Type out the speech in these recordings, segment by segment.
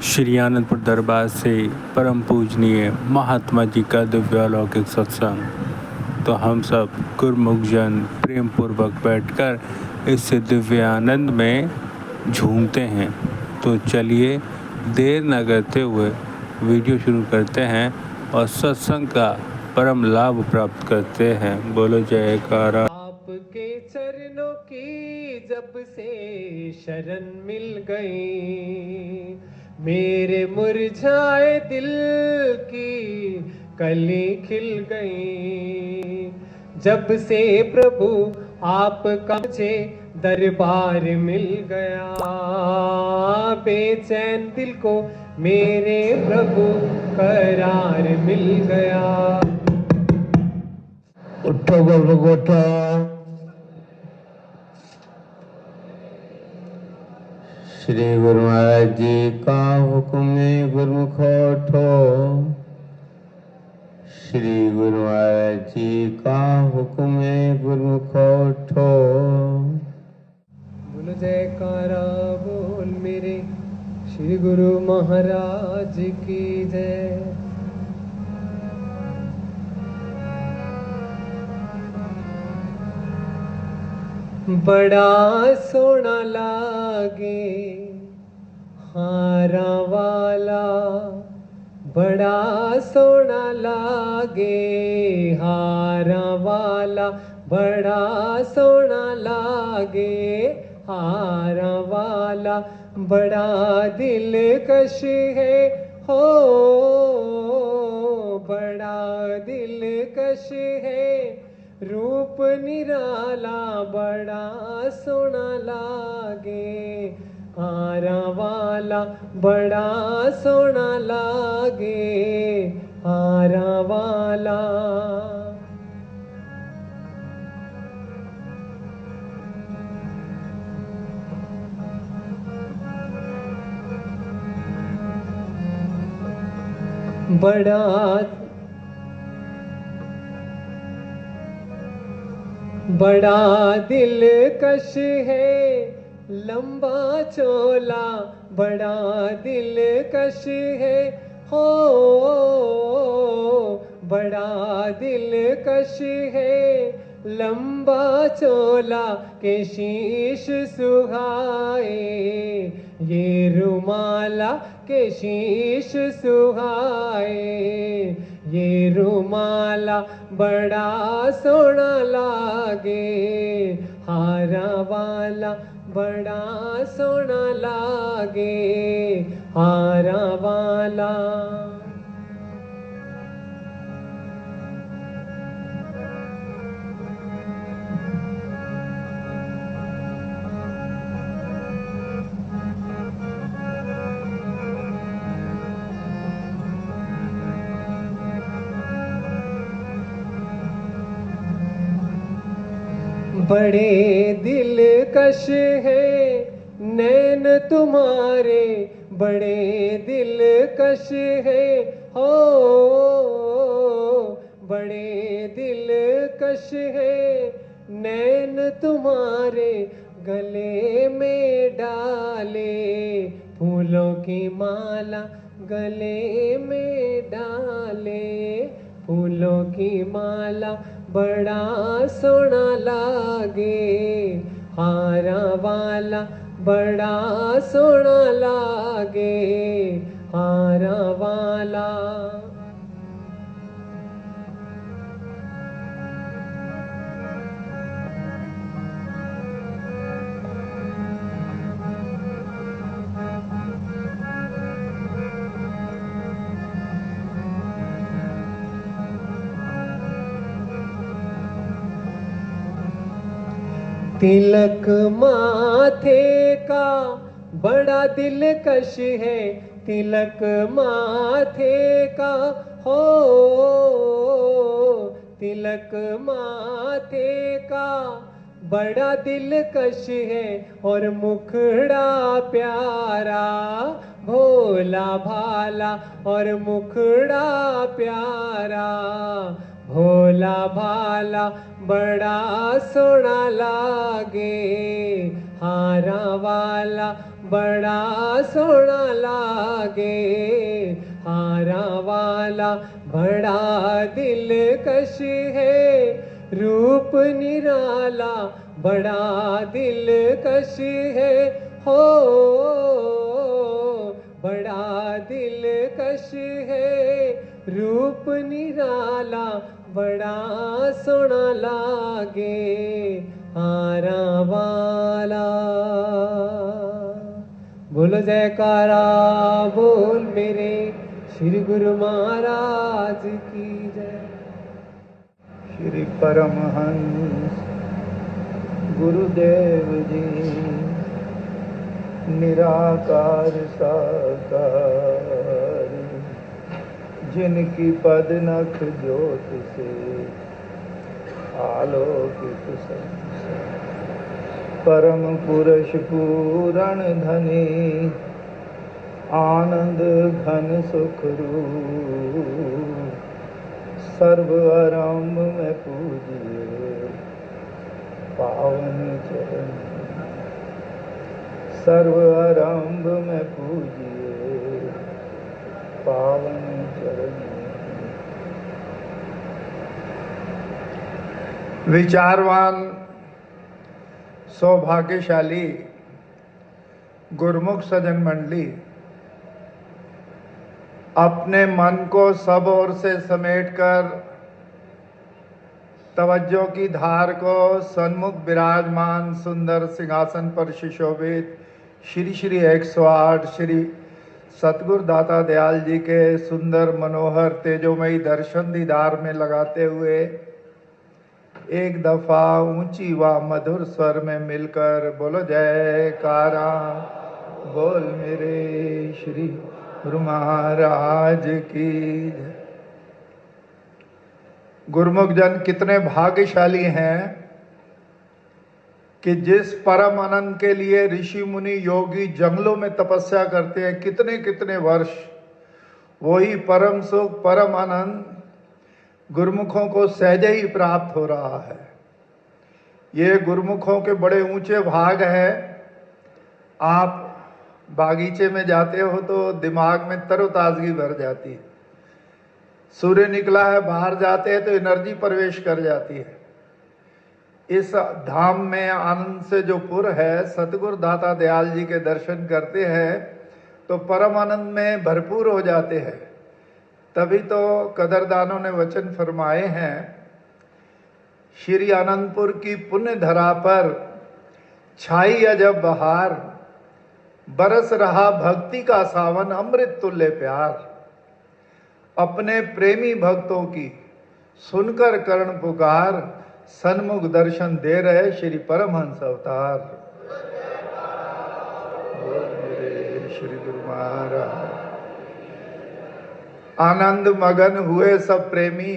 श्री आनंदपुर दरबार से परम पूजनीय महात्मा जी का दिव्यालौकिक सत्संग। तो हम सब गुरमुख जन प्रेम पूर्वक बैठकर इस दिव्य आनंद में झूमते हैं। तो चलिए देर न करते हुए वीडियो शुरू करते हैं और सत्संग का परम लाभ प्राप्त करते हैं। बोलो जयकारा। आपके चरणों की जब से शरण मिल गई, मेरे मुरझाए दिल की कली खिल गई। जब से प्रभु आपका मुझे दरबार मिल गया, बेचैन दिल को मेरे प्रभु करार मिल गया। उठो गोलगोटा। श्री गुरु महाराज जी का हुक्म में गुरुमुख उठो। श्री गुरु महाराज जी का हुक्म में गुरुमुख उठो। बोलो जयकारा बोल मेरे श्री गुरु महाराज की जय। बड़ा सोना लागे हारा वाला, बड़ा सोना लागे हारा वाला, बड़ा सोना लागे हारा वाला, बड़ा दिलकश है हो, बड़ा दिलकश है, रूप निराला बड़ा सोना लागे हारा वाला, बड़ा सोना लागे हारा वाला। बड़ा दिलकश है लंबा चोला, बड़ा दिलकश है हो, बड़ा दिलकश है लंबा चोला के शीश सुहाए, ये रुमाला के शीश सुहाए, ये रुमाला बड़ा सोना लागे हारा वाला, बड़ा सोना लागे हारा वाला। बड़े दिलकश है नैन तुम्हारे, बड़े दिलकश है हो, बड़े दिलकश है नैन तुम्हारे, गले में डाले फूलों की माला, गले में डाले फूलों की माला, बड़ा सोना लागे हारा वाला, बड़ा सोना लागे हारा वाला। तिलक माथे का बड़ा दिलकश है, तिलक माथे का हो, तिलक माथे का बड़ा दिलकश है, और मुखड़ा प्यारा भोला भाला, और मुखड़ा प्यारा भोला भाला, बड़ा सोना लागे हारा वाला, बड़ा सोना लागे हारा वाला बड़ा दिलकश है, रूप निराला बड़ा दिलकश है, हो बड़ा दिलकश है, रूप निराला बड़ा सोना लागे हारा वाला। बोलो जयकारा बोल मेरे श्री गुरु महाराज की जय। श्री परमहंस गुरुदेव जी निराकार साकार, जिनकी पद नख ज्योत से आलोकित संसार, परम पुरुष पूरण धनी आनंद घन सुख रूप, सर्व आरंभ में पूजिए पावन चरण, सर्व आरंभ में पूजिए पावन चरण। विचारवान सौभाग्यशाली गुरुमुख सज्जन मंडली अपने मन को सब ओर से समेटकर तवज्जो की धार को सन्मुख विराजमान सुंदर सिंहासन पर सुशोभित श्री श्री 108 श्री सतगुरु दाता दयाल जी के सुंदर मनोहर तेजोमयी दर्शन दीदार में लगाते हुए एक दफा ऊंची व मधुर स्वर में मिलकर बोलो जयकारा बोल मेरे श्री गुरु महाराज की जय। गुरुमुख जन कितने भाग्यशाली हैं कि जिस परम आनंद के लिए ऋषि मुनि योगी जंगलों में तपस्या करते हैं कितने कितने वर्ष, वही परम सुख परम आनंद गुरुमुखों को सहजे ही प्राप्त हो रहा है। ये गुरुमुखों के बड़े ऊंचे भाग है। आप बागीचे में जाते हो तो दिमाग में तरोताजगी भर जाती है, सूर्य निकला है बाहर जाते हैं तो एनर्जी प्रवेश कर जाती है। इस धाम में आनंद से जो पुर है, सतगुरु दाता दयाल जी के दर्शन करते हैं तो परम आनंद में भरपूर हो जाते हैं। तभी तो कदरदानों ने वचन फरमाए हैं, श्री आनंदपुर की पुण्य धरा पर छाई अजब बहार, बरस रहा भक्ति का सावन अमृत तुल्य प्यार। अपने प्रेमी भक्तों की सुनकर कर्ण पुकार, सन्मुख दर्शन दे रहे श्री परमहंस अवतार। बोल श्री गुरु महाराज। आनंद मगन हुए सब प्रेमी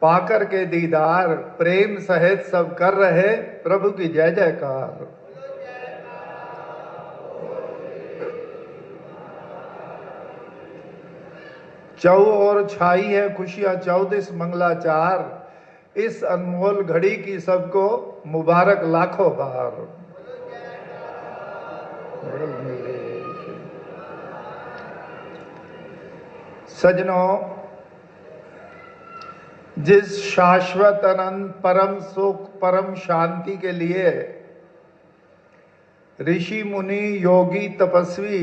पाकर के दीदार, प्रेम सहित सब कर रहे प्रभु की जय जयकार। चौ और छाई है खुशियां 14 मंगलाचार, इस अनमोल घड़ी की सबको मुबारक लाखों बार। सजनों, जिस शाश्वत अनंत परम सुख परम शांति के लिए ऋषि मुनि योगी तपस्वी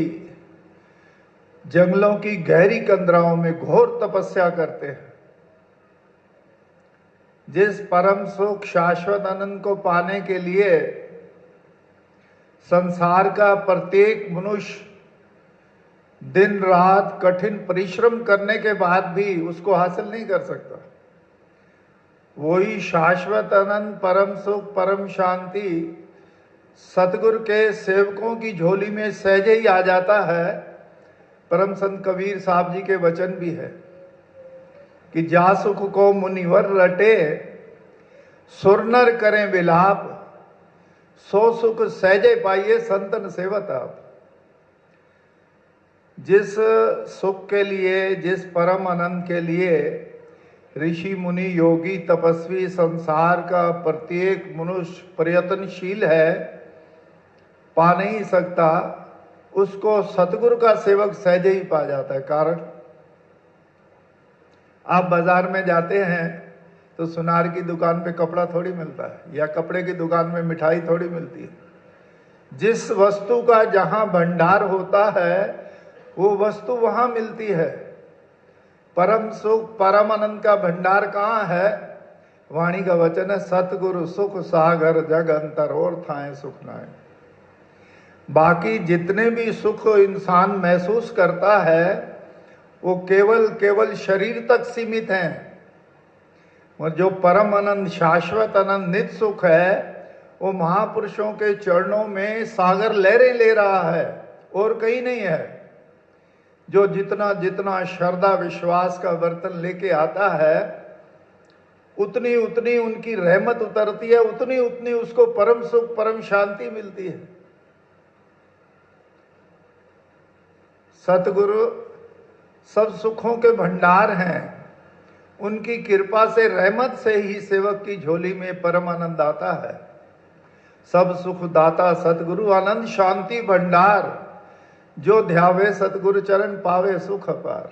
जंगलों की गहरी कंदराओं में घोर तपस्या करते हैं, जिस परम सुख शाश्वत आनंद को पाने के लिए संसार का प्रत्येक मनुष्य दिन रात कठिन परिश्रम करने के बाद भी उसको हासिल नहीं कर सकता, वही शाश्वत आनंद परम सुख परम शांति सतगुरु के सेवकों की झोली में सहजे ही आ जाता है। परम संत कबीर साहब जी के वचन भी है कि जा सुख को मुनिवर रटे, सुरनर करें विलाप, सो सुख सहजे पाइए संतन सेवत आप। जिस सुख के लिए, जिस परम आनंद के लिए ऋषि मुनि योगी तपस्वी संसार का प्रत्येक मनुष्य प्रयत्नशील है, पा नहीं सकता, उसको सतगुरु का सेवक सहजे ही पा जाता है। कारण आप बाजार में जाते हैं तो सुनार की दुकान पे कपड़ा थोड़ी मिलता है, या कपड़े की दुकान में मिठाई थोड़ी मिलती है। जिस वस्तु का जहां भंडार होता है वो वस्तु वहां मिलती है। परम सुख परम आनंद का भंडार कहाँ है? वाणी का वचन है, सतगुरु सुख सागर जग अंतर और थाए सुख नाय। बाकी जितने भी सुख इंसान महसूस करता है वो केवल शरीर तक सीमित हैं। और जो परम आनंद शाश्वत आनंद नित्य सुख है वो महापुरुषों के चरणों में सागर लहरें ले रहा है और कहीं नहीं है। जो जितना जितना श्रद्धा विश्वास का बर्तन लेके आता है उतनी उतनी उनकी रहमत उतरती है, उतनी उतनी उसको परम सुख परम शांति मिलती है। सतगुरु सब सुखों के भंडार हैं। उनकी कृपा से रहमत से ही सेवक की झोली में परम आनंद आता है। सब सुख दाता सतगुरु आनंद शांति भंडार, जो ध्यावे सतगुरु चरण पावे सुख अपार।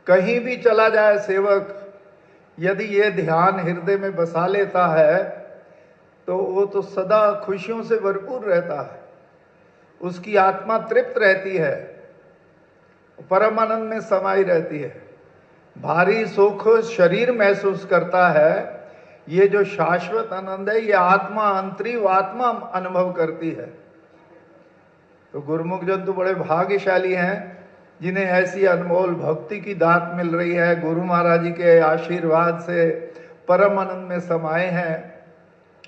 कहीं भी चला जाए सेवक, यदि ये ध्यान हृदय में बसा लेता है तो वो तो सदा खुशियों से भरपूर रहता है। उसकी आत्मा तृप्त रहती है, परम आनंद में समाई रहती है। भारी सुख शरीर महसूस करता है, ये जो शाश्वत आनंद है ये आत्मा अंतरिव आत्मा अनुभव करती है। तो गुरुमुख जन तो बड़े भाग्यशाली हैं जिन्हें ऐसी अनमोल भक्ति की दात मिल रही है। गुरु महाराज जी के आशीर्वाद से परम आनंद में समाये हैं।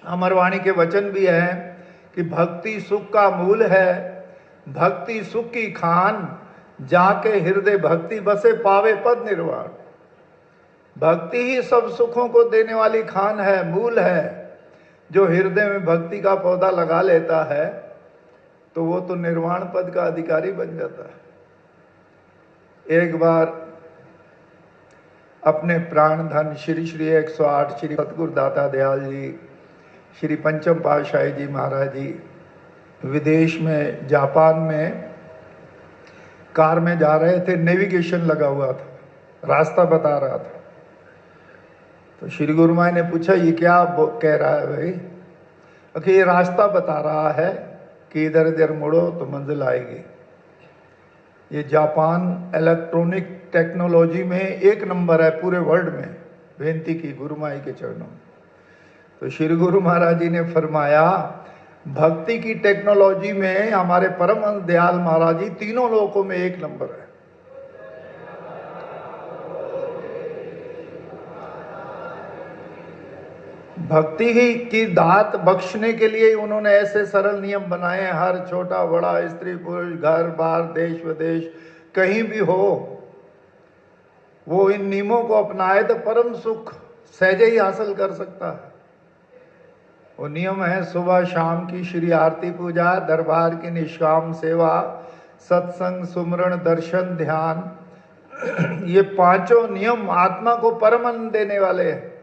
अमरवाणी के वचन भी हैं कि भक्ति सुख का मूल है, भक्ति सुख की खान, जाके हृदय भक्ति बसे पावे पद निर्वाण। भक्ति ही सब सुखों को देने वाली खान है, मूल है। जो हृदय में भक्ति का पौधा लगा लेता है तो वो तो निर्वाण पद का अधिकारी बन जाता है। एक बार अपने प्राण धन श्री श्री 108 श्री सतगुरु दाता दयाल जी, श्री पंचम पातशाही जी महाराज जी विदेश में जापान में कार में जा रहे थे। नेविगेशन लगा हुआ था, रास्ता बता रहा था। तो श्री गुरु माई ने पूछा ये क्या कह रहा है भाई? कि ये रास्ता बता रहा है कि इधर इधर मुड़ो तो मंजिल आएगी। ये जापान इलेक्ट्रॉनिक टेक्नोलॉजी में एक नंबर है पूरे वर्ल्ड में। बेनती की गुरु माई के चरणों में। तो श्री गुरु महाराज जी ने फरमाया भक्ति की टेक्नोलॉजी में हमारे परम दयाल महाराज जी तीनों लोकों में एक नंबर है। भक्ति ही की दात बख्शने के लिए उन्होंने ऐसे सरल नियम बनाए हैं। हर छोटा बड़ा स्त्री पुरुष घर बार देश विदेश कहीं भी हो वो इन नियमों को अपनाए तो परम सुख सहजे ही हासिल कर सकता है। वो नियम है सुबह शाम की श्री आरती पूजा, दरबार की निष्काम सेवा, सत्संग सुमरण दर्शन ध्यान। ये पांचों नियम आत्मा को परम आनंद देने वाले हैं,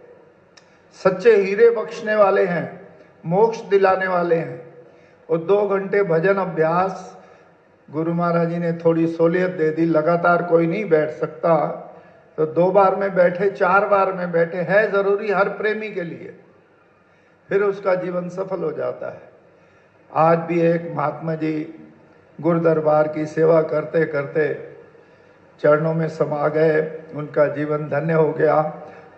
सच्चे हीरे बख्शने वाले हैं, मोक्ष दिलाने वाले हैं। और 2 घंटे भजन अभ्यास गुरु महाराज जी ने थोड़ी सहूलियत दे दी। लगातार कोई नहीं बैठ सकता तो 2 बार में बैठे 4 बार में बैठे, है जरूरी हर प्रेमी के लिए, फिर उसका जीवन सफल हो जाता है। आज भी एक महात्मा जी गुरु दरबार की सेवा करते करते चरणों में समा गए, उनका जीवन धन्य हो गया।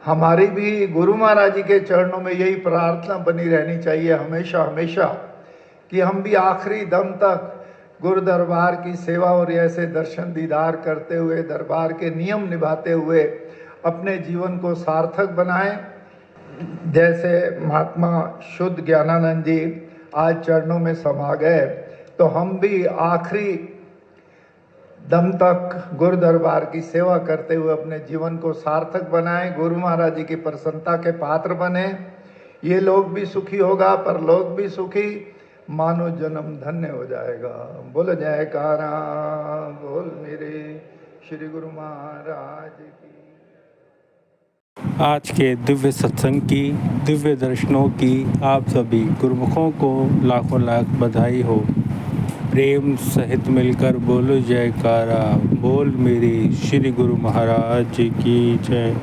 हमारी भी गुरु महाराज जी के चरणों में यही प्रार्थना बनी रहनी चाहिए हमेशा हमेशा कि हम भी आखिरी दम तक गुरु दरबार की सेवा और ऐसे दर्शन दीदार करते हुए, दरबार के नियम निभाते हुए अपने जीवन को सार्थक बनाएं। जैसे महात्मा शुद्ध ज्ञानानंद जी आज चरणों में समा गए तो हम भी आखिरी दम तक गुरु दरबार की सेवा करते हुए अपने जीवन को सार्थक बनाएं, गुरु महाराज जी की प्रसन्नता के पात्र बने। ये लोग भी सुखी होगा, पर लोग भी सुखी, मानो जन्म धन्य हो जाएगा। बोल जयकारा बोल मेरे श्री गुरु महाराज की। आज के दिव्य सत्संग की, दिव्य दर्शनों की आप सभी गुरुमुखों को लाखों लाख बधाई हो। प्रेम सहित मिलकर बोलो जयकारा। बोल मेरे श्री गुरु महाराज की जय।